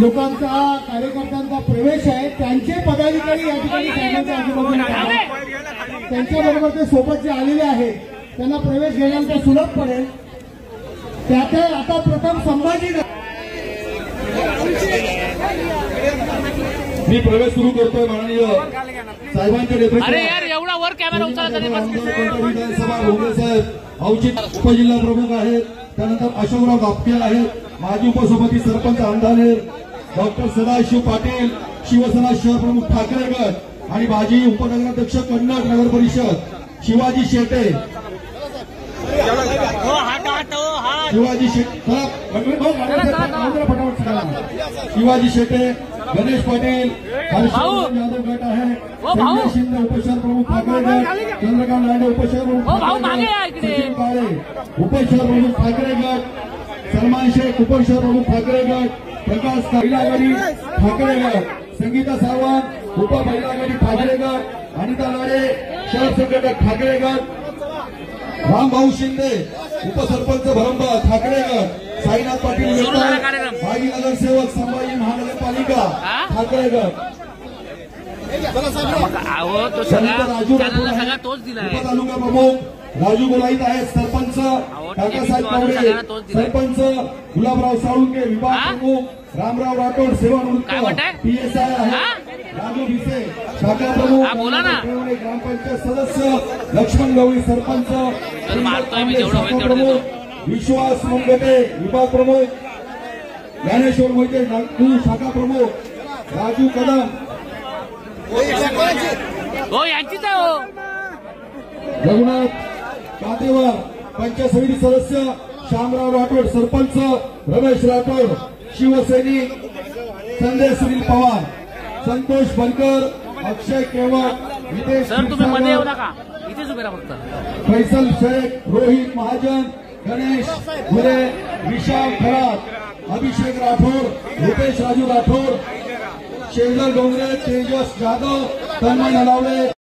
लोकांचा कार्यकर्त्यांचा प्रवेश आहे, त्यांचे पदाधिकारी या ठिकाणी साहेबांच्या आजूबाजूला आहेत, त्यांच्याबरोबर ते सोबत जे आलेले आहेत त्यांना प्रवेश घेण्याचा सुलभ पडेल. त्यात आता प्रथम संभाजी मी प्रवेश सुरू करतोय. माननीय साहेबांच्या नेतृत्वात एवढा वर कॅमेरा उचलला विधानसभा भोंगे साहेब औचित उपजिल्हा प्रमुख आहेत. त्यानंतर अशोकराव गापके आहेत, माजी उपसभापती सरपंच अंधानेर, डॉक्टर सदाशिव पाटील, शिवसेना शहर प्रमुख ठाकरे गट आणि माजी उपनगराध्यक्ष कन्नड नगर परिषद शिवाजी शेटे. शिवाजी शेटे, शिवाजी शेटे, गणेश पाटील, हर्षवर्धन यादव गट आहे, संजय शिंदे उपशहर प्रमुख ठाकरे गट, चंद्रकांत लांडे उपशहर प्रमुख सचिन काळे उपशहर प्रमुख ठाकरे गट, सलमान शेख उपशहर प्रमुख ठाकरे गट, प्रकाश महिला आघाडी ठाकरे गट, संगीता सावंत उप महिला आघाडी ठाकरे गट, अनिता लाडे शहर संघटक ठाकरे गट, रामभाऊ शिंदे उपसरपंच भरंबा ठाकरे गट, साईनाथ पाटील माजी नगरसेवक संभाजी महानगरपालिका ठाकरे गट, राजू तालुका प्रमुख राजू गोलाईत आहेत, सरपंच काकासाहेब कावडे, सरपंच गुलाबराव साळुंके विभाग प्रमुख रामराव राठोड सेवानिवृत्त पीएसआय आहेत, राजू भिसे शाखा प्रमुख, ग्रामपंचायत सदस्य लक्ष्मण गवळी सरपंच, शाखा प्रमुख विश्वास मंगटे विभाग प्रमुख, ज्ञानेश्वर मोहिते नागपूर शाखा प्रमुख, राजू कदम यांचीच आहे, रघुनाथ कातेवर पंचायत समिती सदस्य, श्यामराव राठोड सरपंच, रमेश राठोड शिवसैनिक, संजय सुनील पवार, संतोष बनकर, अक्षय केवट, नितेश फैसल शेख, रोहित महाजन, गणेश गुरे, विशाल खरात, अभिषेक राठोड, रुपेश राजू राठोड, शेजर डोंगरे, तेजस जाधव, तन्मय नलावडे.